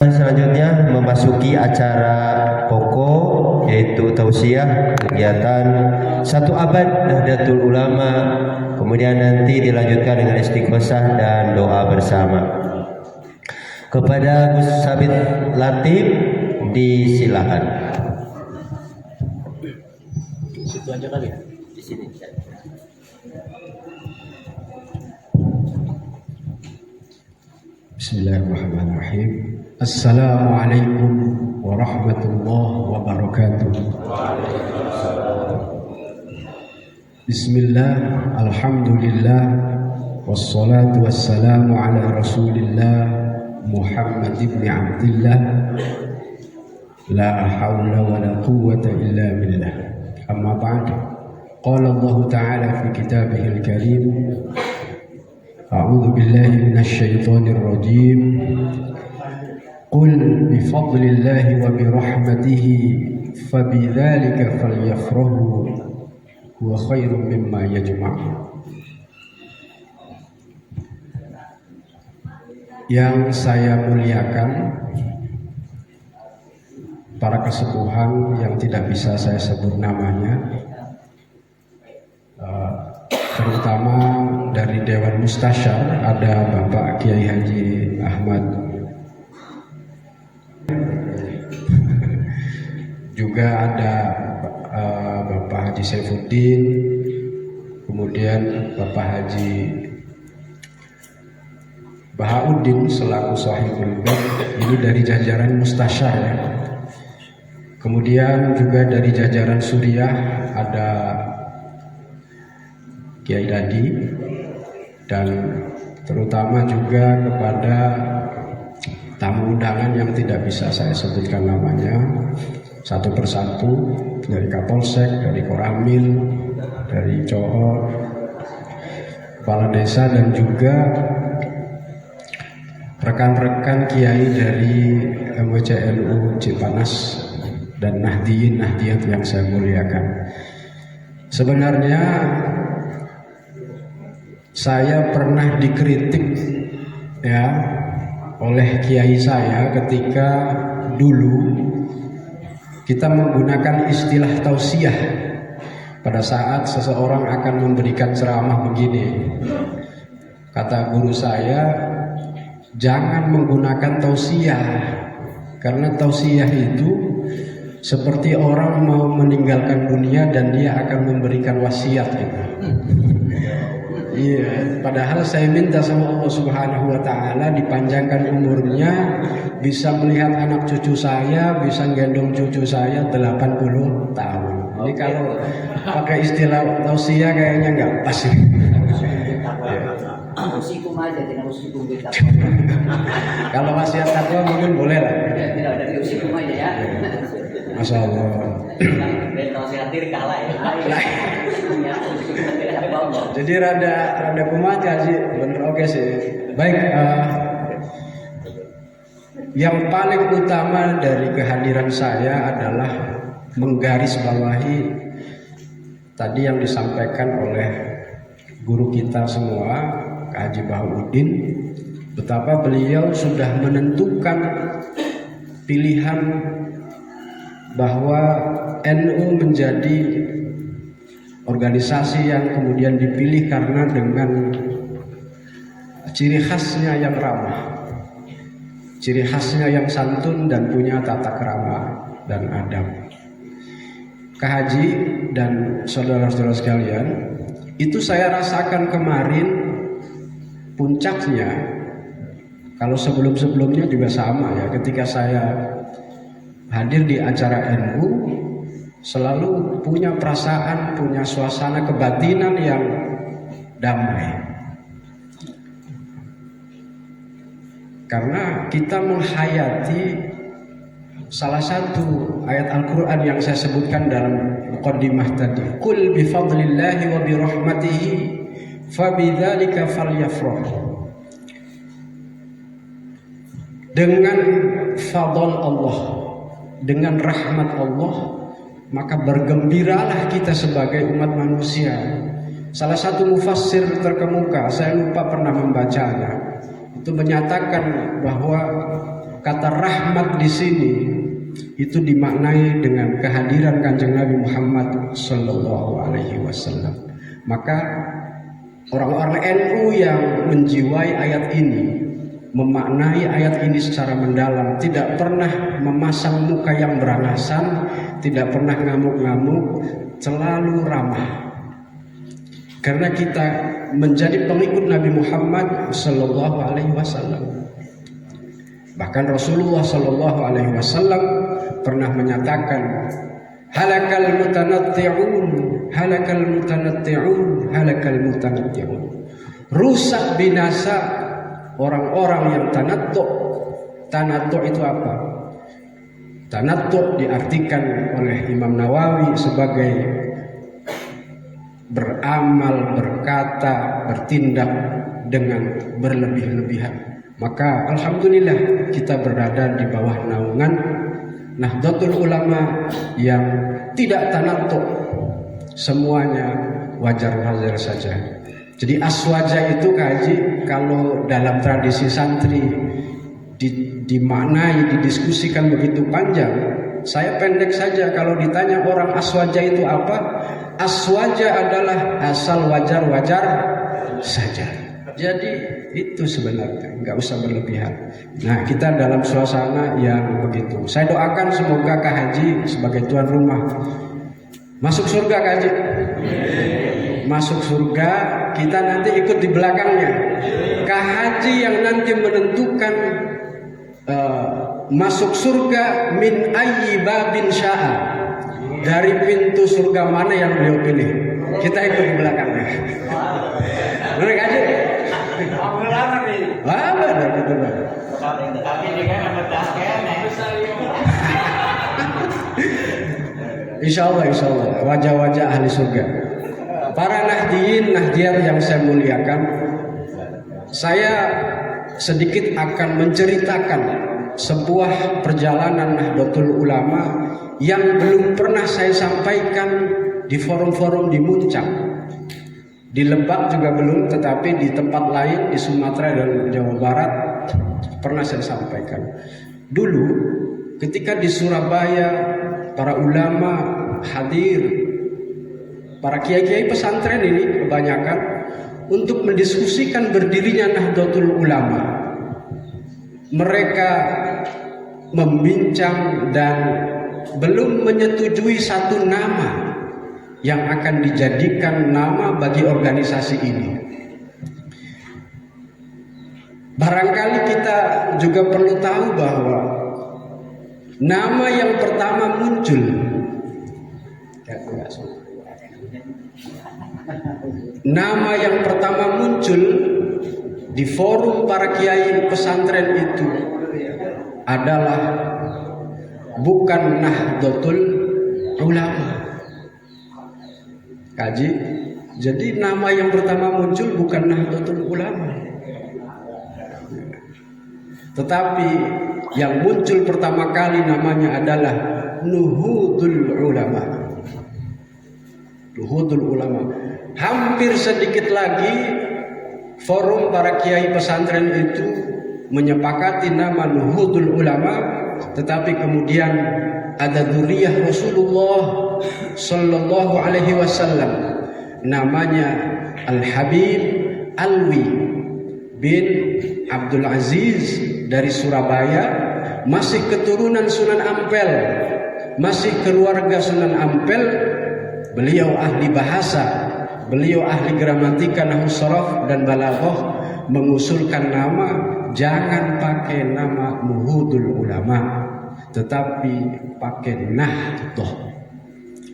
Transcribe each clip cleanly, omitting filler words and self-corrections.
Selanjutnya memasuki acara pokok yaitu tausiah kegiatan 1 abad Nahdlatul Ulama, kemudian nanti dilanjutkan dengan istighosah dan doa bersama. Kepada Gus Sabit Latif disilakan. Situ aja kali ya, di sini. Bismillahirrahmanirrahim. Assalamualaikum warahmatullahi wabarakatuh. Bismillah, alhamdulillah, wassalatu wassalamu ala rasulillah Muhammad ibn Abdillah, la hawla wa la quwwata illa billah. Amma ba'd, qala Allah ta'ala fi kitabihil karim, a'udzu billahi minasy syaithanir rajim. Qul bifadlillahi wa birahmatihi fabidzalika falyafrahu huwa khairum mimma yajma'un. Yang saya muliakan, para kesepuhan yang tidak bisa saya sebut namanya, terutama dari Dewan Mustasyar ada Bapak Kiai Haji Ahmad, juga ada Bapak Haji Saifuddin, kemudian Bapak Haji Bahauddin selaku Sahibul Bait, ini dari jajaran Mustasyar ya. Kemudian juga dari jajaran Suriah ada Kiai Dadi, dan terutama juga kepada tamu undangan yang tidak bisa saya sebutkan namanya satu persatu, dari Kapolsek, dari Koramil, dari Cohor, kepala desa, dan juga rekan-rekan kiai dari MWCNU Cipanas dan Nahdiyat yang saya muliakan. Sebenarnya saya pernah dikritik ya oleh kiai saya ketika dulu kita menggunakan istilah tausiah pada saat seseorang akan memberikan ceramah begini. Kata guru saya, jangan menggunakan tausiah, karena tausiah itu seperti orang mau meninggalkan dunia dan dia akan memberikan wasiat gitu. Iya, padahal saya minta sama Allah Subhanahu wa taala dipanjangkan umurnya, bisa melihat anak cucu saya, bisa gendong cucu saya 80 tahun. Jadi kalau pakai istilah tausiah kayaknya nggak pas. Usikum aja, tidak usikum kita. Kalau wasiat takwa mungkin boleh lah. Tidak dari usikum aja ya. Masya Allah. Tausiah diri kalah ya. Jadi rada pemaca sih, bener oke sih. Baik, yang paling utama dari kehadiran saya adalah menggarisbawahi tadi yang disampaikan oleh guru kita semua, Haji Bahauddin, betapa beliau sudah menentukan pilihan bahwa NU menjadi organisasi yang kemudian dipilih karena dengan ciri khasnya yang ramah, ciri khasnya yang santun dan punya tata krama dan adab. Kak Haji dan saudara-saudara sekalian, itu saya rasakan kemarin puncaknya. Kalau sebelum-sebelumnya juga sama ya, ketika saya hadir di acara NU selalu punya perasaan, punya suasana kebatinan yang damai. Karena kita menghayati salah satu ayat Al-Quran yang saya sebutkan dalam muqaddimah tadi. Qul bifadlillahi wa birahmatihi fabidzalika falyafrahu. Dengan fadl Allah, dengan rahmat Allah, maka bergembiralah kita sebagai umat manusia. Salah satu mufassir terkemuka, saya lupa pernah membacanya, itu menyatakan bahwa kata rahmat di sini itu dimaknai dengan kehadiran Kanjeng Nabi Muhammad Sallallahu Alaihi Wasallam. Maka orang-orang NU yang menjiwai ayat ini, memaknai ayat ini secara mendalam, tidak pernah memasang muka yang berangasan, tidak pernah ngamuk-ngamuk, selalu ramah. Karena kita menjadi pengikut Nabi Muhammad Sallallahu Alaihi Wasallam. Bahkan Rasulullah Sallallahu Alaihi Wasallam pernah menyatakan, halakal mutanatti'un, halakal mutanatti'un, halakal mutanatti'un. Rusak binasa orang-orang yang tanattu'. Tanattu' itu apa? Tanattu' diartikan oleh Imam Nawawi sebagai beramal, berkata, bertindak dengan berlebih-lebihan. Maka alhamdulillah kita berada di bawah naungan Nahdlatul Ulama yang tidak tanattu', semuanya wajar-wajar saja. Jadi aswaja itu kaji, kalau dalam tradisi santri dimaknai, didiskusikan begitu panjang. Saya pendek saja, kalau ditanya orang aswaja itu apa? Aswaja adalah asal wajar-wajar saja. Jadi itu sebenarnya, nggak usah berlebihan. Nah, kita dalam suasana yang begitu. Saya doakan semoga Kak Haji sebagai tuan rumah masuk surga, Kak Haji. Masuk surga, kita nanti ikut di belakangnya. Kak Haji yang nanti menentukan masuk surga min ayyi babin sya'a, dari pintu surga mana yang beliau pilih. Kita ikut di belakangnya. Benar Kak Haji? Wah, benar gitu Pak. Insya Allah wajah-wajah ahli surga. Para nahdiyin, nahdiyat yang saya muliakan, saya sedikit akan menceritakan sebuah perjalanan Nahdlatul Ulama yang belum pernah saya sampaikan di forum-forum di Muncang. Di Lebak juga belum, tetapi di tempat lain di Sumatera dan Jawa Barat pernah saya sampaikan. Dulu ketika di Surabaya para ulama hadir, para kiai-kiai pesantren ini kebanyakan untuk mendiskusikan berdirinya Nahdlatul Ulama. Mereka membincang dan belum menyetujui satu nama yang akan dijadikan nama bagi organisasi ini. Barangkali kita juga perlu tahu bahwa nama yang pertama muncul, nama yang pertama muncul di forum para kiai pesantren itu adalah bukan Nahdlatul Ulama. Kaji, jadi nama yang pertama muncul bukan Nahdlatul Ulama, tetapi yang muncul pertama kali namanya adalah Nuhudul Ulama. Nuhudul Ulama. Hampir sedikit lagi forum para kiai pesantren itu menyepakati nama Nuhudul Ulama, tetapi kemudian ada dzurriyyah Rasulullah Sallallahu Alaihi Wasallam, namanya Al-Habib Alwi bin Abdul Aziz dari Surabaya, masih keturunan Sunan Ampel, masih keluarga Sunan Ampel. Beliau ahli bahasa, beliau ahli gramatika, nahwu sharaf dan balaghah, mengusulkan nama jangan pakai nama Nuhudul Ulama, tetapi pakai Nahdlatul.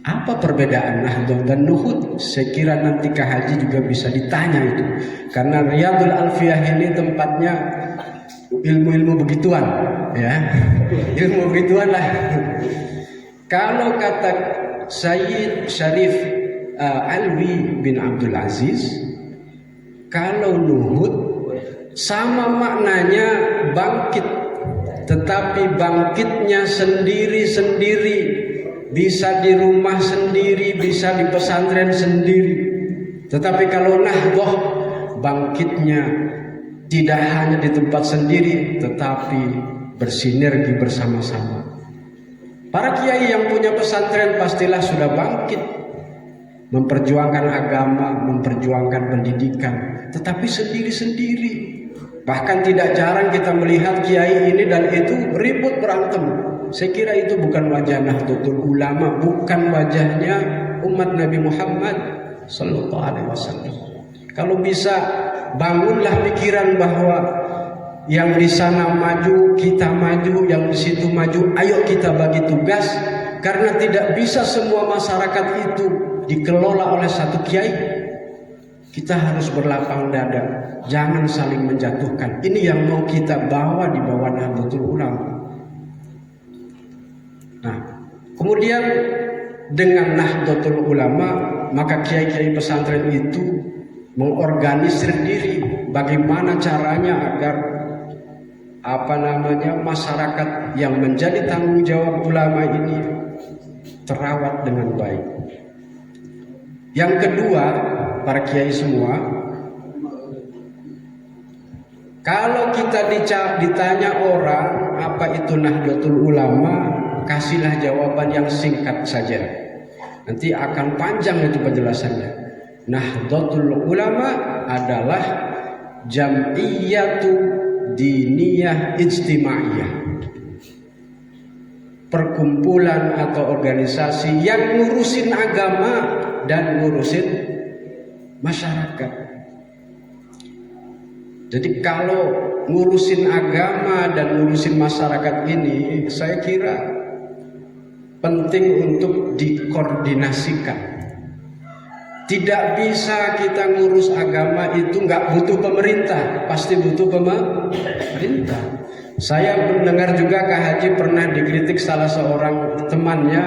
Apa perbedaan Nahdlatul dan Nuhud? Saya kira nanti Kak Haji juga bisa ditanya itu, karena Riyadul Alfiyah ini tempatnya ilmu-ilmu begituan, ya, ilmu begituan lah. Kalau kata Sayyid Syarif Alwi bin Abdul Aziz, kalau Nuhud sama maknanya bangkit, tetapi bangkitnya sendiri-sendiri, bisa di rumah sendiri, bisa di pesantren sendiri. Tetapi kalau Nahdlatul, bangkitnya tidak hanya di tempat sendiri, tetapi bersinergi bersama-sama. Para kiai yang punya pesantren pastilah sudah bangkit memperjuangkan agama, memperjuangkan pendidikan, tetapi sendiri-sendiri. Bahkan tidak jarang kita melihat kiai ini dan itu ribut berantem. Saya kira itu bukan wajah Nahdlatul Ulama, bukan wajahnya umat Nabi Muhammad sallallahu alaihi wasallam. Kalau bisa bangunlah pikiran bahwa yang di sana maju, kita maju, yang di situ maju, ayo kita bagi tugas, karena tidak bisa semua masyarakat itu dikelola oleh satu kiai. Kita harus berlapang dada, jangan saling menjatuhkan. Ini yang mau kita bawa di bawah Nahdlatul Ulama. Nah, kemudian dengan Nahdlatul Ulama, maka kiai-kiai pesantren itu mengorganisir diri bagaimana caranya agar masyarakat yang menjadi tanggung jawab ulama ini terawat dengan baik. Yang kedua, para kiai semua, kalau kita ditanya orang apa itu Nahdlatul Ulama, kasihlah jawaban yang singkat saja. Nanti akan panjang itu penjelasannya. Nahdlatul Ulama adalah jam'iyatu diniyah ijtimaiyah, perkumpulan atau organisasi yang ngurusin agama dan ngurusin masyarakat. Jadi kalau ngurusin agama dan ngurusin masyarakat ini, saya kira penting untuk dikoordinasikan. Tidak bisa kita ngurus agama itu nggak butuh pemerintah, pasti butuh pemerintah. Saya mendengar juga Kak Haji pernah dikritik salah seorang temannya,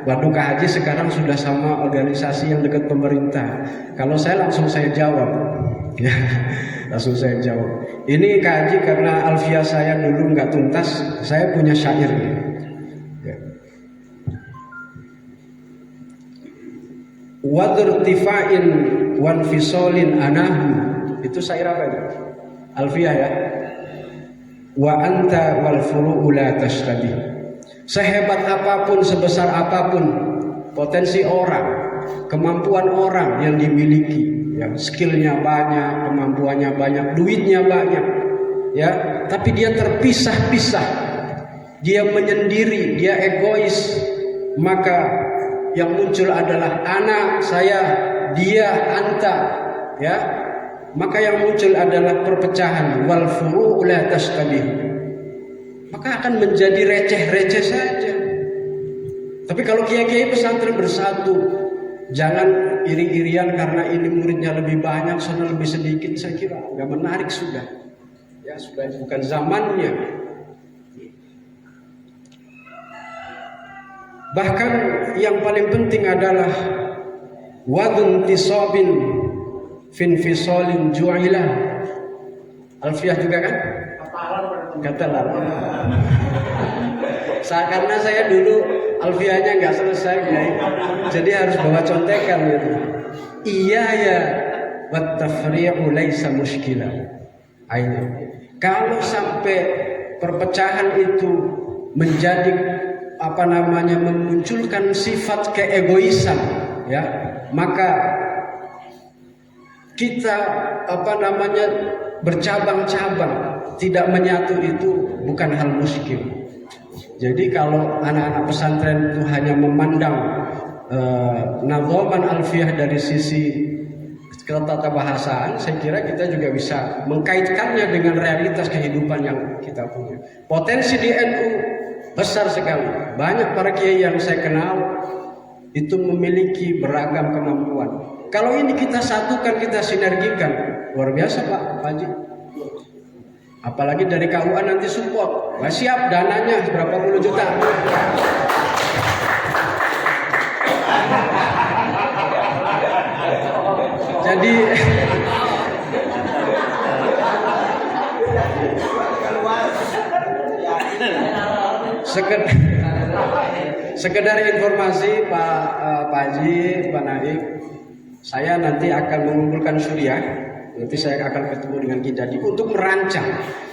waduh Kak Haji sekarang sudah sama organisasi yang dekat pemerintah. Kalau saya langsung saya jawab, ya langsung saya jawab. Ini Kak Haji karena alfiah saya dulu nggak tuntas, saya punya syairnya. Wadurtifa'in wanfisolin anahu, itu syair apa itu? Alfiah ya. Wa anta wal furu'u la tashtabih. Sehebat apapun, sebesar apapun potensi orang, kemampuan orang yang dimiliki, ya, skillnya banyak, kemampuannya banyak, duitnya banyak, ya, tapi dia terpisah-pisah, dia menyendiri, dia egois, maka yang muncul adalah anak, saya, dia, anta, ya. Maka yang muncul adalah perpecahan, wal furu'u la tashtabih. Maka akan menjadi receh-receh saja. Tapi kalau kiai-kiai pesantren bersatu, jangan iri-irian karena ini muridnya lebih banyak, sana lebih sedikit, saya kira nggak menarik sudah. Ya sudah bukan zamannya. Bahkan yang paling penting adalah wadun tisobin finfisolin ju'ilah. Alfiah juga kan? Kata lalu. Karena saya dulu alfiahnya nggak selesai, jadi harus bawa contekan gitu. Iya ya, wat tafri'u laisa mushkilah. Ayo. Kalau sampai perpecahan itu menjadi memunculkan sifat keegoisan, ya, maka kita bercabang-cabang, tidak menyatu, itu bukan hal muskil. Jadi kalau anak-anak pesantren itu hanya memandang nadhaman alfiah dari sisi ketata bahasaan, saya kira kita juga bisa mengkaitkannya dengan realitas kehidupan yang kita punya. Potensi di NU besar sekali. Banyak para kiai yang saya kenal itu memiliki beragam kemampuan. Kalau ini kita satukan, kita sinergikan, luar biasa Pak Haji. Apalagi dari KUA nanti support. Nah, siap dananya berapa puluh juta. Jadi sekedar informasi Pak Haji, Pak Naik, saya nanti akan mengumpulkan suriah Nanti saya akan ketemu dengan Kidadi untuk merancang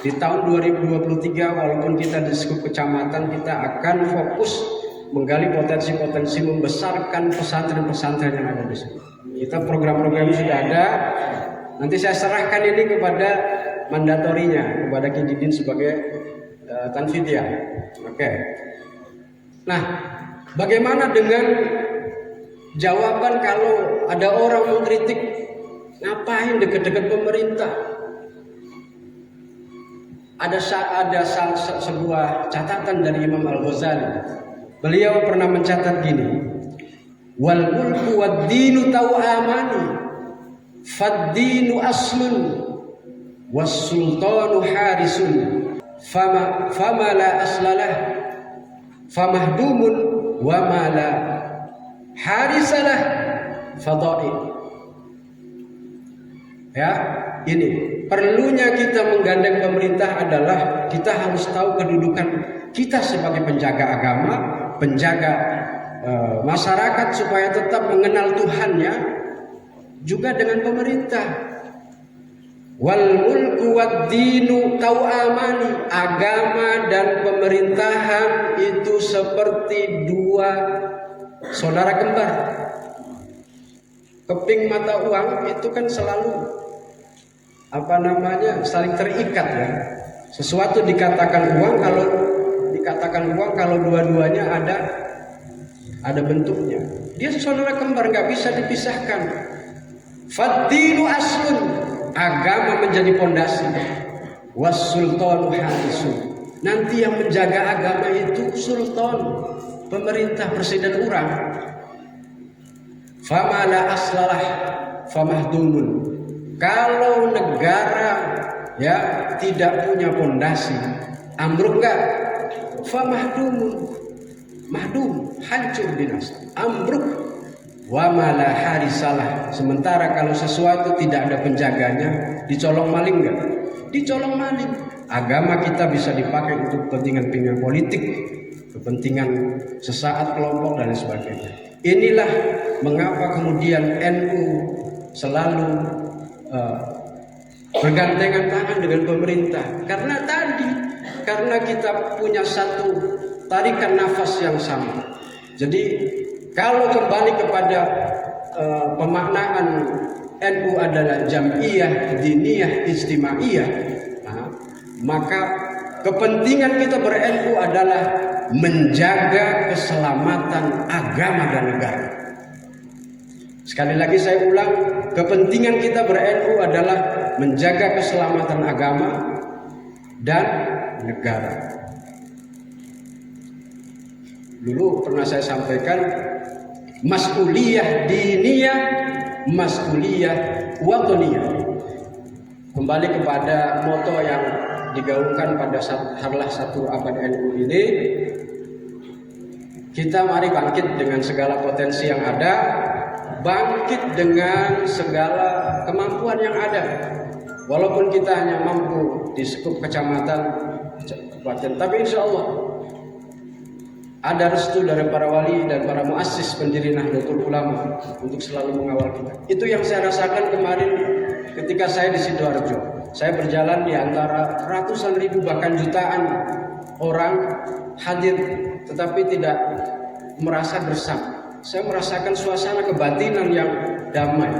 di tahun 2023, walaupun kita di skup kecamatan, kita akan fokus menggali potensi-potensi membesarkan pesantren-pesantren yang ada di sini. Kita program-program sudah ada. Nanti saya serahkan ini kepada mandatorinya, kepada Kididin sebagai tanfidia. Oke. Nah, bagaimana dengan jawaban kalau ada orang mengkritik, ngapain dekat-dekat pemerintah? Ada sebuah catatan dari Imam Al-Ghazali. Beliau pernah mencatat gini, wal mulku wad dinu tawamani fad-dinu aslun was sultanu harisun fama la aslalah famahdumun wa ma la harisalah fada'i. Ya, ini perlunya kita menggandeng pemerintah adalah kita harus tahu kedudukan kita sebagai penjaga agama, penjaga masyarakat supaya tetap mengenal Tuhannya, juga dengan pemerintah. Wal mulku wad dinu tawamani, agama dan pemerintahan itu seperti dua saudara kembar. Keping mata uang itu kan selalu saling terikat ya. Sesuatu dikatakan uang kalau dua-duanya ada bentuknya. Dia saudara kembar, nggak bisa dipisahkan. Fad-dinu aslun, agama menjadi pondasi. Was sultanu harisun, nanti yang menjaga agama itu sultan, pemerintah, presiden urang. Fama la aslalah famahdumun, kalau negara ya tidak punya pondasi, ambruk enggak? Famahdumun, mahdum, hancur binasa, ambruk. Wa mala harisalah, sementara kalau sesuatu tidak ada penjaganya, dicolong maling enggak? Dicolong maling. Agama kita bisa dipakai untuk kepentingan politik, kepentingan sesaat kelompok dan sebagainya. Inilah mengapa kemudian NU selalu bergandengan tangan dengan pemerintah, karena kita punya satu tarikan nafas yang sama. Jadi kalau kembali kepada pemaknaan NU adalah jam'iyah, diniyah, ijtimaiyah, maka kepentingan kita ber-NU adalah menjaga keselamatan agama dan negara. Sekali lagi saya ulang, kepentingan kita ber-NU adalah menjaga keselamatan agama dan negara. Dulu pernah saya sampaikan, mas'uliyah diniyah, mas'uliyah watoniyah. Kembali kepada moto yang digaungkan pada harlah satu abad NU ini, kita mari bangkit dengan segala potensi yang ada, bangkit dengan segala kemampuan yang ada. Walaupun kita hanya mampu di skup kecamatan, tapi insya Allah ada restu dari para wali dan para muassis pendiri Nahdlatul Ulama untuk selalu mengawal kita. Itu yang saya rasakan kemarin ketika saya di Sidoarjo. Saya berjalan di antara ratusan ribu bahkan jutaan orang hadir, tetapi tidak merasa gersam. Saya merasakan suasana kebatinan yang damai,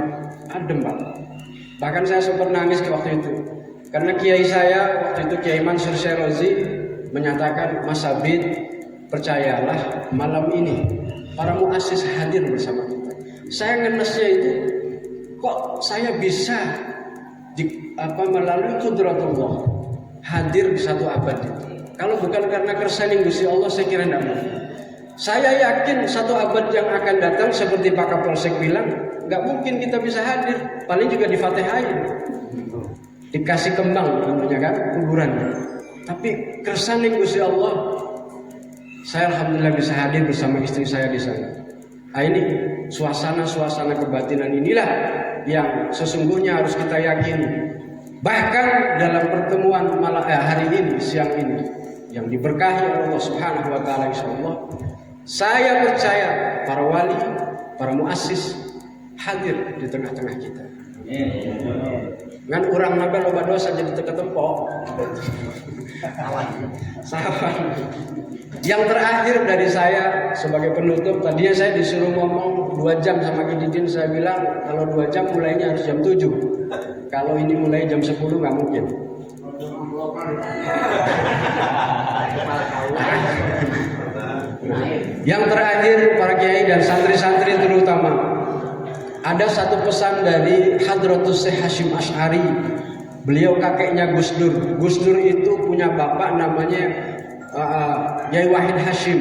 adem Pak. Bahkan saya sempat nangis waktu itu, karena kiai saya waktu itu, Kiai Mansur Syairozi, menyatakan, Mas Abid, percayalah malam ini para muassis hadir bersama kita. Saya ngenesnya itu, kok saya bisa melalui qudratullah hadir di satu abad itu. Kalau bukan karena kersane Gusti Allah, saya kira tidak mungkin. Saya yakin satu abad yang akan datang seperti Pak Kapolsek bilang, nggak mungkin kita bisa hadir, paling juga di-Fatihain, dikasih kembang tentunya kan, kuburan. Tapi kersane Gusti Allah, saya alhamdulillah bisa hadir bersama istri saya di sana. Nah, ini suasana kebatinan inilah yang sesungguhnya harus kita yakini. Bahkan dalam pertemuan hari ini, siang ini, yang diberkahi oleh Allah Subhanahu wa taala insyaallah, saya percaya para wali, para muassis hadir di tengah-tengah kita. Ngan urang nabe loba dosa jadi teu ketempok. Sawan. Yang terakhir dari saya sebagai penutup, tadinya saya disuruh ngomong 2 jam sama Kididin, saya bilang kalau 2 jam mulainya harus jam 7. Kalau ini mulai jam 10 nggak mungkin. Yang terakhir para kiai dan santri-santri terutama, ada satu pesan dari Hadratus Syekh Hasyim Asy'ari. Beliau kakeknya Gus Dur. Gus Dur itu punya bapak namanya Yai Wahid Hasyim,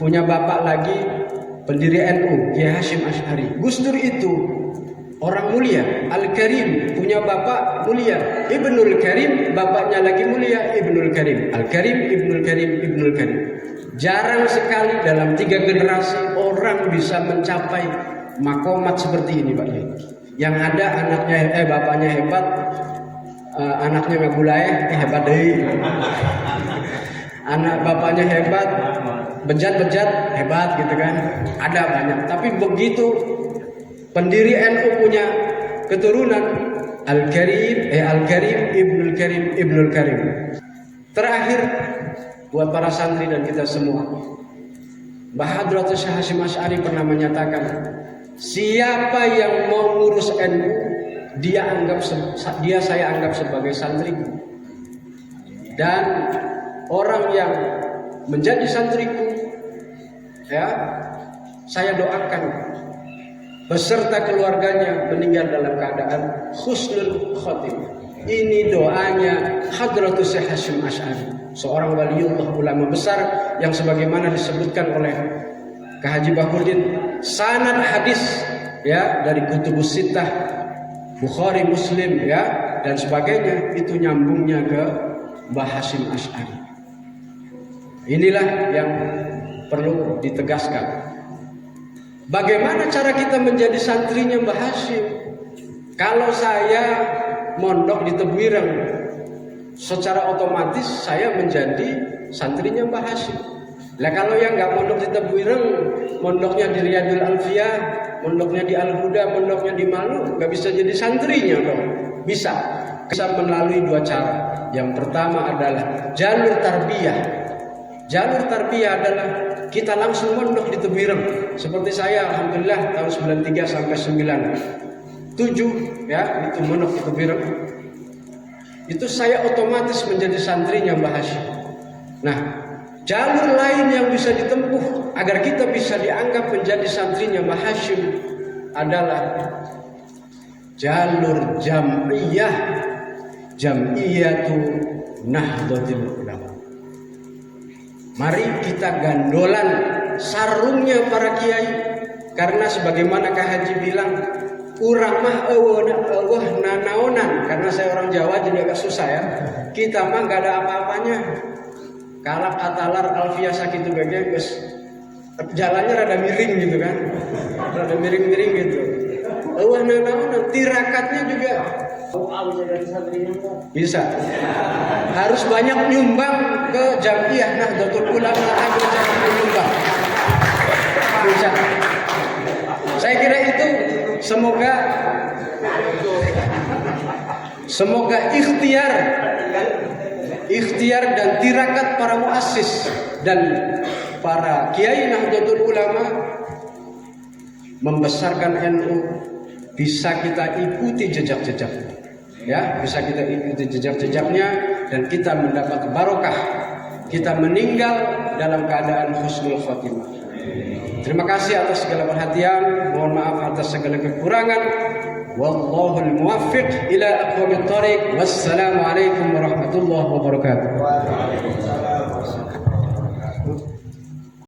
punya bapak lagi pendiri NU, Yai Hasyim Asy'ari. Gus Dur itu orang mulia, Al-Karim, punya bapak mulia, Ibnul Karim, bapaknya lagi mulia, Ibnul Karim. Al-Karim, Ibnul Karim, Ibnul Karim. Jarang sekali dalam 3 generasi orang bisa mencapai makomat seperti ini, Pak Yai. Yang ada anaknya bapaknya hebat, anaknya ngabulai, hebat deh. Anak bapaknya hebat, bejat-bejat hebat gitu kan. Ada banyak. Tapi begitu pendiri NU punya keturunan Al-Karim, Ibnul Karim, Ibnul Karim. Terakhir buat para santri dan kita semua, Mbah Hadratus Syekh Hasyim Asy'ari pernah menyatakan, siapa yang mau ngurus NU, dia saya anggap sebagai santriku. Dan orang yang menjadi santriku, ya, saya doakan beserta keluarganya meninggal dalam keadaan husnul khotimah. Ini doanya Hadratus Syekh Hasyim Asy'ari, seorang waliullah, ulama besar yang sebagaimana disebutkan oleh Kak Haji Bahurdin, sanad hadis ya dari Kutubus Sittah, Bukhari, Muslim ya dan sebagainya, itu nyambungnya ke Mbah Hasyim Asy'ari. Inilah yang perlu ditegaskan. Bagaimana cara kita menjadi santrinya Mbah Hasyim? Kalau saya mondok di Tebuireng, secara otomatis saya menjadi santrinya Mbah Hasyim. Lah kalau yang nggak mondok di Tebuireng, mondoknya di Riyadul Alfiyah, mondoknya di Al-Huda, mondoknya di Malu, nggak bisa jadi santrinya dong. Bisa melalui 2 cara. Yang pertama adalah jalur tarbiyah. Jalur tarbiyah adalah kita langsung mondok di Tebuireng. Seperti saya alhamdulillah tahun 93 sampai 97 ya, itu mondok di Tebuireng. Itu saya otomatis menjadi santrinya Mbah Hasyim. Nah, jalur lain yang bisa ditempuh agar kita bisa dianggap menjadi santrinya Mbah Hasyim adalah jalur Jam'iyatu Nahdlatul Ulama. Mari kita gandolan sarungnya para kiai, karena sebagaimana Kak Haji bilang, urang mah eueuh nanaonan, karena saya orang Jawa jadi agak susah ya. Kita mah gak ada apa-apanya. Kalak katalar alfiyah sakitu bege geus jalannya rada miring gitu kan. Rada miring-miring gitu. Eueuh nanaonan, tirakatnya juga bisa. Harus banyak nyumbang ke Jam'iyah Nahdlatul Ulama agar jangan menyumbang. Bisa. Saya kira itu semoga ikhtiar dan tirakat para muassis dan para kiai Nahdlatul Ulama membesarkan NU bisa kita ikuti jejak-jejaknya. Ya, bisa kita ikuti jejak-jejaknya dan kita mendapat barokah. Kita meninggal dalam keadaan husnul khotimah. Terima kasih atas segala perhatian. Mohon maaf atas segala kekurangan. Wallahul muwaffiq ila aqwamit thoriq. Wassalamualaikum warahmatullahi wabarakatuh.